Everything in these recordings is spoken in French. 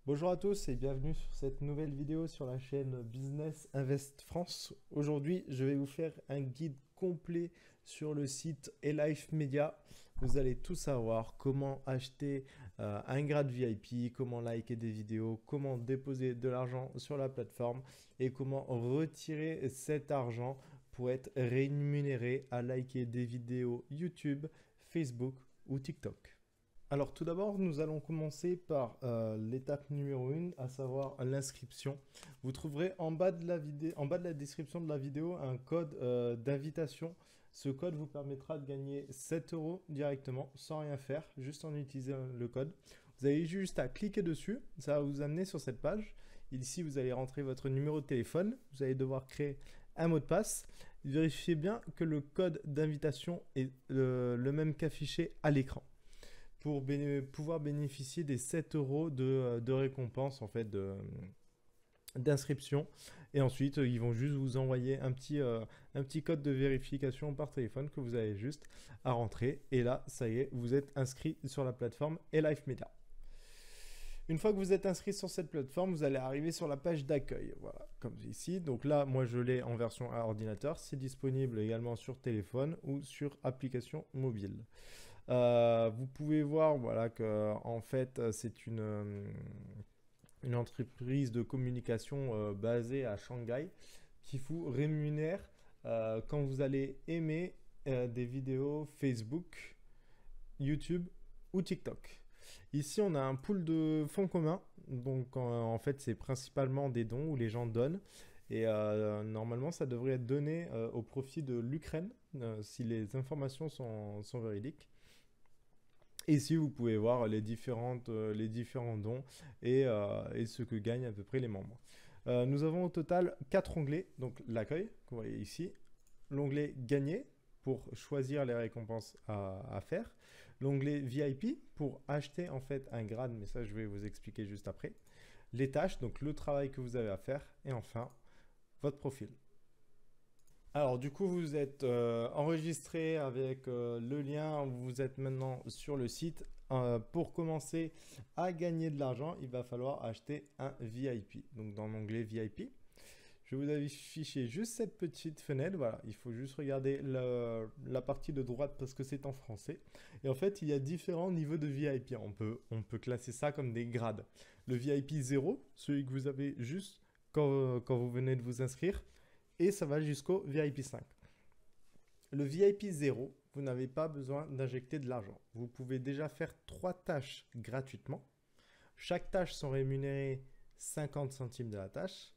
Bonjour à tous et bienvenue sur cette nouvelle vidéo sur la chaîne Business Invest France. Aujourd'hui, je vais vous faire un guide complet sur le site eLife Media. Vous allez tout savoir comment acheter un grade VIP, comment liker des vidéos, comment déposer de l'argent sur la plateforme et comment retirer cet argent pour être rémunéré à liker des vidéos YouTube, Facebook ou TikTok. Alors tout d'abord, nous allons commencer par l'étape numéro 1, à savoir l'inscription. Vous trouverez en bas de la vidéo, en bas de la description de la vidéo un code d'invitation. Ce code vous permettra de gagner 7 euros directement sans rien faire, juste en utilisant le code. Vous avez juste à cliquer dessus, ça va vous amener sur cette page. Ici, vous allez rentrer votre numéro de téléphone. Vous allez devoir créer un mot de passe. Vérifiez bien que le code d'invitation est le même qu'affiché à l'écran pour pouvoir bénéficier des 7 euros de récompense en fait d'inscription. Et ensuite, ils vont juste vous envoyer un petit code de vérification par téléphone que vous avez juste à rentrer. Et là, ça y est, vous êtes inscrit sur la plateforme eLife Media. Une fois que vous êtes inscrit sur cette plateforme, vous allez arriver sur la page d'accueil. Voilà, comme ici. Donc là, moi, je l'ai en version à ordinateur. C'est disponible également sur téléphone ou sur application mobile. Vous pouvez voir voilà, que en fait, c'est une entreprise de communication basée à Shanghai qui vous rémunère quand vous allez aimer des vidéos Facebook, YouTube ou TikTok. Ici, on a un pool de fonds communs. Donc, en fait, c'est principalement des dons où les gens donnent. Et normalement, ça devrait être donné au profit de l'Ukraine, si les informations sont véridiques. Ici, vous pouvez voir les différents dons et ce que gagnent à peu près les membres. Nous avons au total 4 onglets. Donc, l'accueil, que vous voyez ici. L'onglet gagner pour choisir les récompenses à faire. L'onglet VIP pour acheter en fait un grade, mais ça je vais vous expliquer juste après. Les tâches, donc le travail que vous avez à faire. Et enfin, votre profil. Alors du coup, vous êtes enregistré avec le lien, vous êtes maintenant sur le site. Pour commencer à gagner de l'argent, il va falloir acheter un VIP. Donc dans l'onglet VIP, je vais vous afficher juste cette petite fenêtre. Voilà, il faut juste regarder la partie de droite parce que c'est en français. Et en fait, il y a différents niveaux de VIP. On peut classer ça comme des grades. Le VIP 0, celui que vous avez juste quand vous venez de vous inscrire. Et ça va jusqu'au VIP 5. Le VIP 0, vous n'avez pas besoin d'injecter de l'argent. Vous pouvez déjà faire 3 tâches gratuitement. Chaque tâche sont rémunérées 50 centimes de la tâche.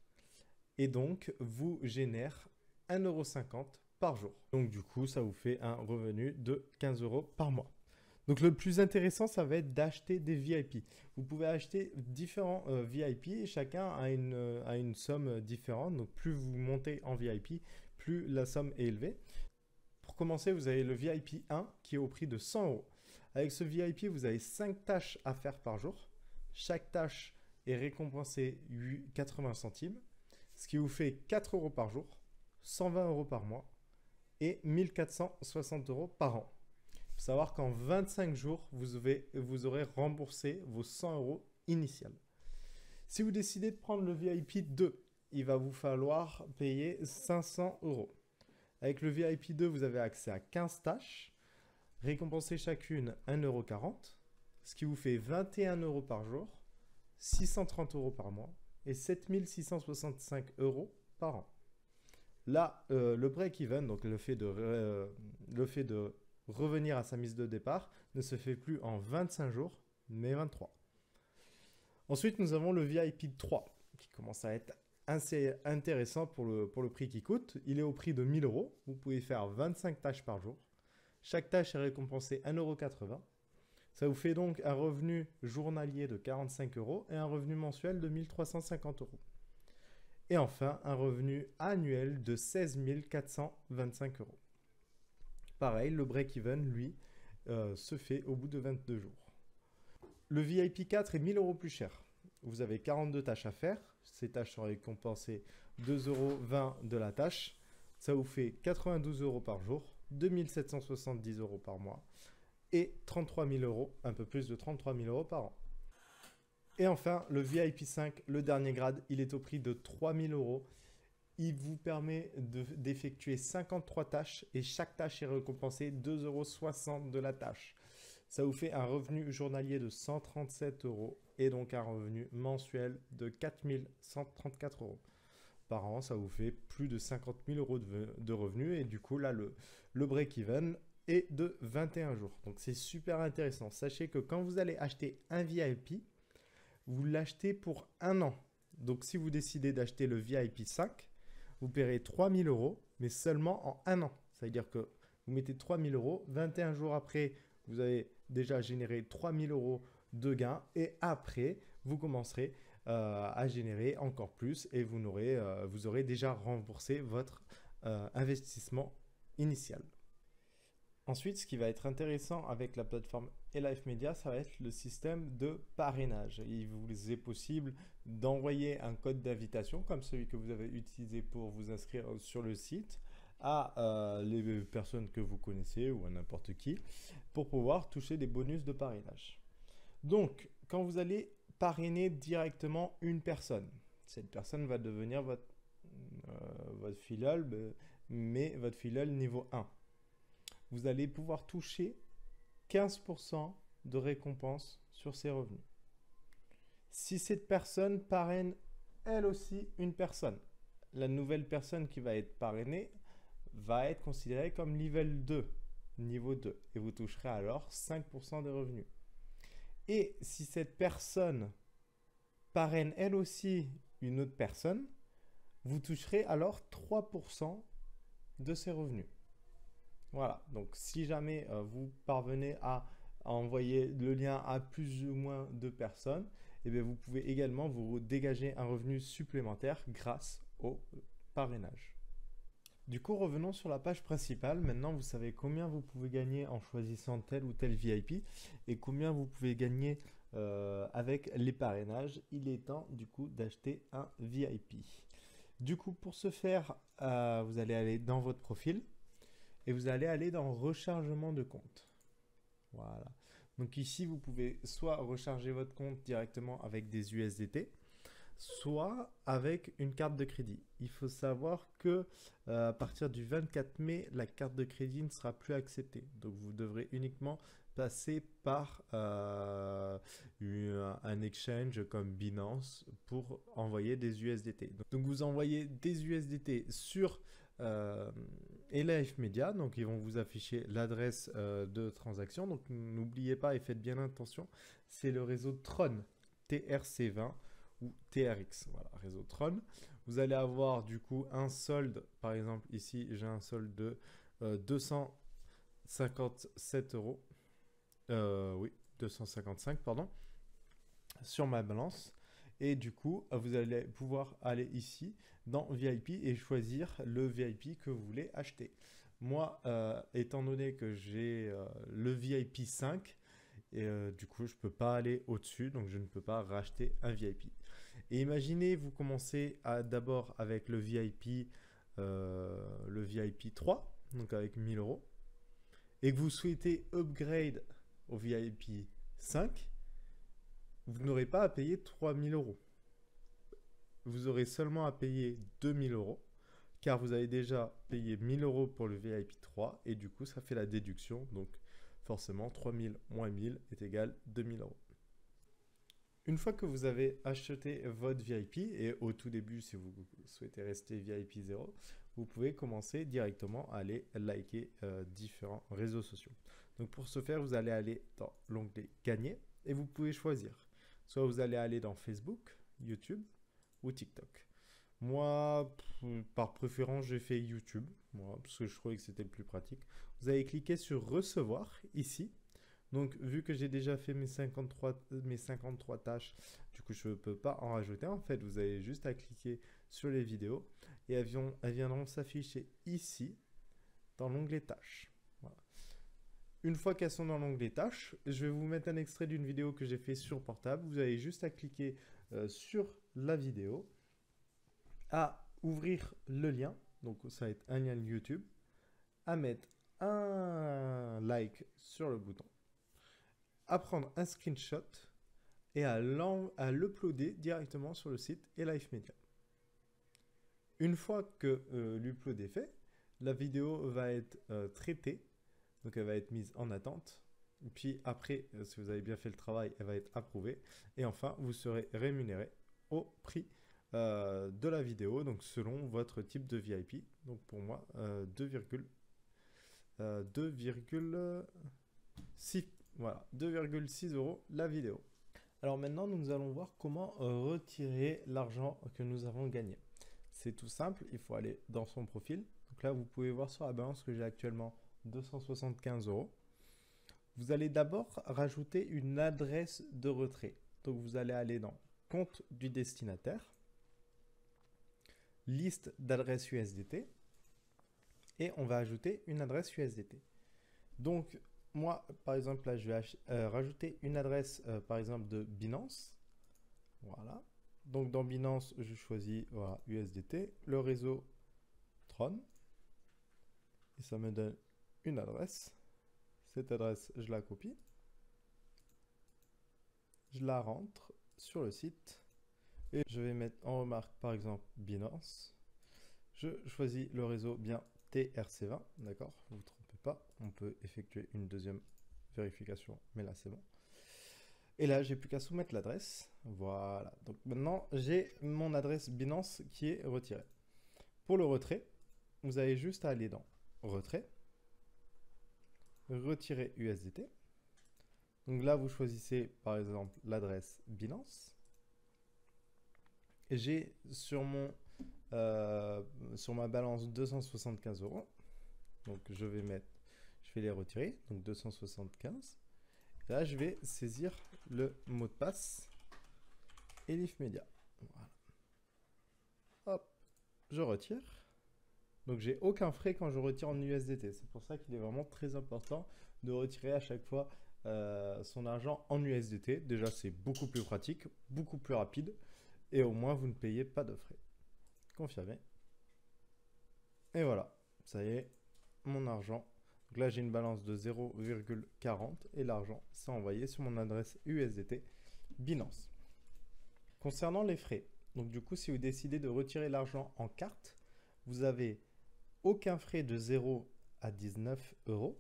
Et donc, vous génère 1,50 € par jour. Donc, du coup, ça vous fait un revenu de 15 euros par mois. Donc, le plus intéressant, ça va être d'acheter des VIP. Vous pouvez acheter différents VIP et chacun a une somme différente. Donc, plus vous montez en VIP, plus la somme est élevée. Pour commencer, vous avez le VIP 1 qui est au prix de 100 euros. Avec ce VIP, vous avez 5 tâches à faire par jour. Chaque tâche est récompensée 80 centimes. Ce qui vous fait 4 euros par jour, 120 euros par mois et 1460 euros par an. Il faut savoir qu'en 25 jours, vous aurez remboursé vos 100 euros initiales. Si vous décidez de prendre le VIP 2, il va vous falloir payer 500 euros. Avec le VIP 2, vous avez accès à 15 tâches, récompensées chacune 1,40 €, ce qui vous fait 21 euros par jour, 630 euros par mois et 7665 euros par an. Là, le break-even, donc le fait de revenir à sa mise de départ, ne se fait plus en 25 jours, mais 23. Ensuite, nous avons le VIP 3, qui commence à être assez intéressant pour le prix qu'il coûte. Il est au prix de 1000 euros. Vous pouvez faire 25 tâches par jour. Chaque tâche est récompensée 1,80 €. Ça vous fait donc un revenu journalier de 45 euros et un revenu mensuel de 1350 euros. Et enfin, un revenu annuel de 16 425 euros. Pareil, le break-even, lui, se fait au bout de 22 jours. Le VIP 4 est 1000 euros plus cher. Vous avez 42 tâches à faire. Ces tâches sont récompensées 2,20 € de la tâche. Ça vous fait 92 euros par jour, 2770 euros par mois et 33 000 euros, un peu plus de 33 000 euros par an. Et enfin, le VIP 5, le dernier grade, il est au prix de 3000 euros. Il vous permet d'effectuer 53 tâches et chaque tâche est récompensée 2,60 € de la tâche. Ça vous fait un revenu journalier de 137 euros et donc un revenu mensuel de 4134 euros. Par an, ça vous fait plus de 50 000 euros de revenus et du coup, là, le break-even est de 21 jours. Donc, c'est super intéressant. Sachez que quand vous allez acheter un VIP, vous l'achetez pour un an. Donc, si vous décidez d'acheter le VIP 5, vous paierez 3000 euros, mais seulement en un an. Ça veut dire que vous mettez 3000 euros, 21 jours après, vous avez déjà généré 3000 euros de gains et après, vous commencerez à générer encore plus et vous aurez déjà remboursé votre investissement initial. Ensuite, ce qui va être intéressant avec la plateforme eLife Media, ça va être le système de parrainage. Il vous est possible d'envoyer un code d'invitation, comme celui que vous avez utilisé pour vous inscrire sur le site, à les personnes que vous connaissez ou à n'importe qui, pour pouvoir toucher des bonus de parrainage. Donc, quand vous allez parrainer directement une personne, cette personne va devenir votre filleul, mais votre filleul niveau 1. Vous allez pouvoir toucher 15% de récompense sur ses revenus. Si cette personne parraine elle aussi une personne, la nouvelle personne qui va être parrainée va être considérée comme niveau 2, et vous toucherez alors 5% des revenus. Et si cette personne parraine elle aussi une autre personne, vous toucherez alors 3% de ses revenus. Voilà, donc si jamais vous parvenez à envoyer le lien à plus ou moins de personnes, eh bien vous pouvez également vous dégager un revenu supplémentaire grâce au parrainage. Du coup, revenons sur la page principale. Maintenant, vous savez combien vous pouvez gagner en choisissant tel ou tel VIP et combien vous pouvez gagner avec les parrainages. Il est temps du coup d'acheter un VIP. Du coup, pour ce faire, vous allez aller dans votre profil. Et vous allez aller dans rechargement de compte. Voilà. Donc ici, vous pouvez soit recharger votre compte directement avec des USDT, soit avec une carte de crédit. Il faut savoir que à partir du 24 mai, la carte de crédit ne sera plus acceptée. Donc vous devrez uniquement passer par un exchange comme Binance pour envoyer des USDT. Donc vous envoyez des USDT sur eLife Media, donc ils vont vous afficher l'adresse de transaction. Donc n'oubliez pas et faites bien attention, c'est le réseau Tron, TRC20 ou TRX, voilà, réseau Tron. Vous allez avoir du coup un solde, par exemple ici j'ai un solde de 257 euros, oui, 255 pardon, sur ma balance. Et du coup, vous allez pouvoir aller ici dans VIP et choisir le VIP que vous voulez acheter. Moi, étant donné que j'ai le VIP 5, et du coup, je ne peux pas aller au-dessus, donc je ne peux pas racheter un VIP. Et imaginez, vous commencez d'abord avec le VIP 3, donc avec 1000 euros, et que vous souhaitez upgrade au VIP 5, vous n'aurez pas à payer 3000 euros. Vous aurez seulement à payer 2000 euros, car vous avez déjà payé 1000 euros pour le VIP 3, et du coup, ça fait la déduction. Donc, forcément, 3000 moins 1000 est égal 2000 euros. Une fois que vous avez acheté votre VIP, et au tout début, si vous souhaitez rester VIP 0, vous pouvez commencer directement à aller liker différents réseaux sociaux. Donc, pour ce faire, vous allez aller dans l'onglet Gagner, et vous pouvez choisir. Soit vous allez aller dans Facebook, YouTube ou TikTok. Moi, par préférence, j'ai fait YouTube, parce que je trouvais que c'était le plus pratique. Vous allez cliquer sur Recevoir, ici. Donc, vu que j'ai déjà fait mes 53 tâches, du coup, je ne peux pas en rajouter. En fait, vous avez juste à cliquer sur les vidéos et elles viendront s'afficher ici, dans l'onglet Tâches. Voilà. Une fois qu'elles sont dans l'onglet Tâches, je vais vous mettre un extrait d'une vidéo que j'ai fait sur portable. Vous avez juste à cliquer sur la vidéo, à ouvrir le lien, donc ça va être un lien YouTube, à mettre un like sur le bouton, à prendre un screenshot et à l'uploader directement sur le site eLife Media. Une fois que l'upload est fait, la vidéo va être traitée, donc elle va être mise en attente. Et puis après, si vous avez bien fait le travail, elle va être approuvée. Et enfin, vous serez rémunéré au prix de la vidéo, donc selon votre type de VIP. Donc pour moi, 2,6 voilà, 2,6 € la vidéo. Alors maintenant, nous allons voir comment retirer l'argent que nous avons gagné. C'est tout simple, il faut aller dans son profil. Donc là, vous pouvez voir sur la balance que j'ai actuellement 275 €. Vous allez d'abord rajouter une adresse de retrait. Donc vous allez aller dans compte du destinataire, liste d'adresses USDT et on va ajouter une adresse USDT. Donc moi, par exemple, là, je vais rajouter une adresse, par exemple, de Binance. Voilà. Donc dans Binance, je choisis voilà, USDT, le réseau Tron. Et ça me donne une adresse. Cette adresse, je la copie. Je la rentre sur le site. Et je vais mettre en remarque, par exemple, Binance. Je choisis le réseau bien TRC20. D'accord, vous ne vous trompez pas. On peut effectuer une deuxième vérification, mais là, c'est bon. Et là, j'ai plus qu'à soumettre l'adresse. Voilà. Donc maintenant, j'ai mon adresse Binance qui est retirée. Pour le retrait, vous avez juste à aller dans Retrait, Retirer USDT. Donc là, vous choisissez par exemple l'adresse Binance. Et j'ai sur ma balance 275 €. Donc je vais les retirer. Donc 275. Là, je vais saisir le mot de passe eLife Media. Voilà. Hop, je retire. Donc, j'ai aucun frais quand je retire en USDT. C'est pour ça qu'il est vraiment très important de retirer à chaque fois son argent en USDT. Déjà, c'est beaucoup plus pratique, beaucoup plus rapide. Et au moins, vous ne payez pas de frais. Confirmez. Et voilà, ça y est, mon argent. Donc là, j'ai une balance de 0,40 et l'argent s'est envoyé sur mon adresse USDT Binance. Concernant les frais, donc du coup, si vous décidez de retirer l'argent en carte, vous avez aucun frais de 0 à 19 €,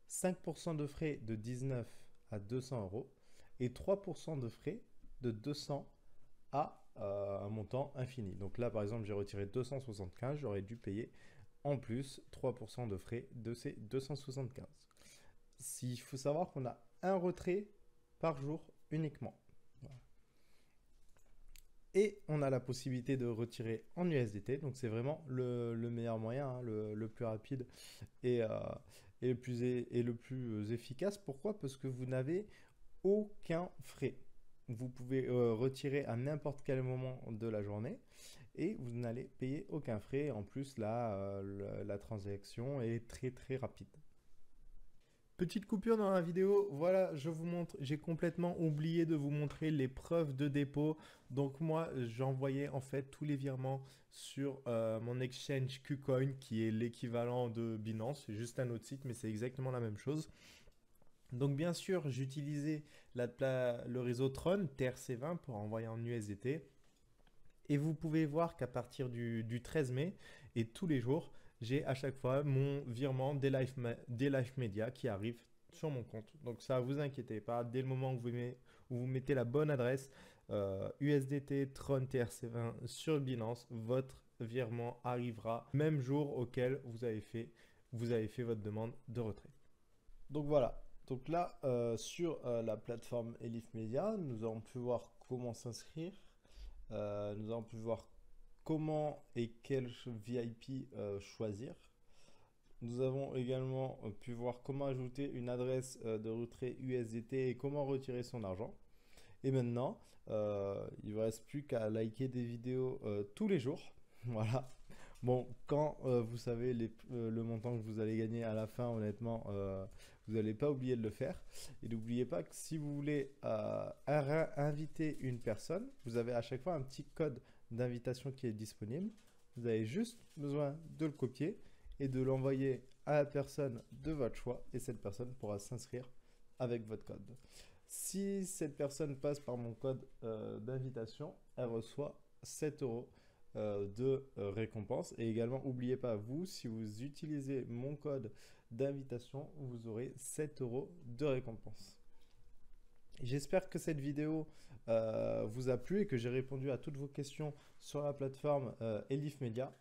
5% de frais de 19 à 200 € et 3% de frais de 200 à un montant infini. Donc là, par exemple, j'ai retiré 275, j'aurais dû payer en plus 3% de frais de ces 275. Il faut savoir qu'on a un retrait par jour uniquement. Voilà. Et on a la possibilité de retirer en USDT. Donc c'est vraiment le meilleur moyen, hein, le plus rapide et le plus efficace. Pourquoi? Parce que vous n'avez aucun frais. Vous pouvez retirer à n'importe quel moment de la journée et vous n'allez payer aucun frais. En plus, là, la transaction est très très rapide. Petite coupure dans la vidéo, voilà, je vous montre, j'ai complètement oublié de vous montrer les preuves de dépôt. Donc moi, j'envoyais en fait tous les virements sur mon exchange KuCoin qui est l'équivalent de Binance. C'est juste un autre site, mais c'est exactement la même chose. Donc bien sûr, j'utilisais le réseau Tron TRC20 pour envoyer en USDT. Et vous pouvez voir qu'à partir du 13 mai et tous les jours, j'ai à chaque fois mon virement d'eLife Media qui arrive sur mon compte. Donc ça, vous inquiétez pas, dès le moment où vous mettez la bonne adresse USDT Tron TRC20 sur Binance, votre virement arrivera même jour auquel vous avez fait votre demande de retrait. Donc voilà, donc là sur la plateforme eLife Media, nous avons pu voir comment s'inscrire. Nous avons pu voir comment et quel VIP choisir. Nous avons également pu voir comment ajouter une adresse de retrait USDT et comment retirer son argent. Et maintenant, il ne vous reste plus qu'à liker des vidéos tous les jours. Voilà. Bon, quand vous savez le montant que vous allez gagner à la fin, honnêtement, vous n'allez pas oublier de le faire. Et n'oubliez pas que si vous voulez inviter une personne, vous avez à chaque fois un petit code d'invitation qui est disponible. Vous avez juste besoin de le copier et de l'envoyer à la personne de votre choix. Et cette personne pourra s'inscrire avec votre code. Si cette personne passe par mon code d'invitation, elle reçoit 7 euros de récompense. Et également, n'oubliez pas, vous, si vous utilisez mon code d'invitation, vous aurez 7 euros de récompense. J'espère que cette vidéo vous a plu et que j'ai répondu à toutes vos questions sur la plateforme Elif Media.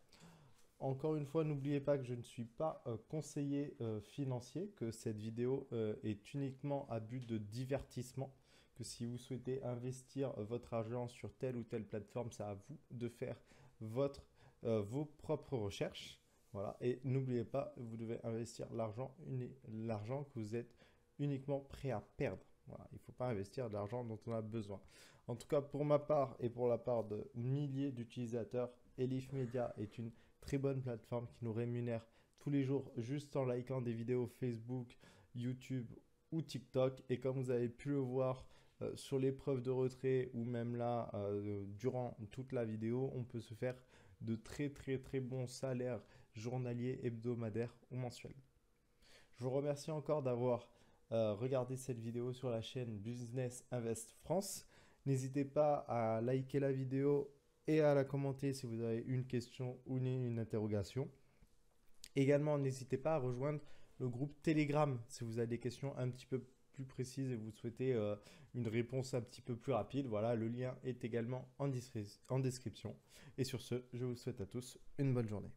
Encore une fois, n'oubliez pas que je ne suis pas conseiller financier, que cette vidéo est uniquement à but de divertissement, que si vous souhaitez investir votre argent sur telle ou telle plateforme, c'est à vous de faire vos propres recherches. Voilà. Et n'oubliez pas, vous devez investir l'argent que vous êtes uniquement prêt à perdre. Voilà. Il ne faut pas investir de l'argent dont on a besoin. En tout cas, pour ma part et pour la part de milliers d'utilisateurs, Elif Media est une très bonne plateforme qui nous rémunère tous les jours juste en likant des vidéos Facebook, YouTube ou TikTok. Et comme vous avez pu le voir sur l'épreuve de retrait ou même là, durant toute la vidéo, on peut se faire de très bons salaires journaliers, hebdomadaires ou mensuels. Je vous remercie encore d'avoir regardé cette vidéo sur la chaîne Business Invest France. N'hésitez pas à liker la vidéo et à la commenter si vous avez une question ou une interrogation. Également, n'hésitez pas à rejoindre le groupe Telegram si vous avez des questions un petit peu plus précises et vous souhaitez une réponse un petit peu plus rapide. Voilà, le lien est également en description. Et sur ce, je vous souhaite à tous une bonne journée.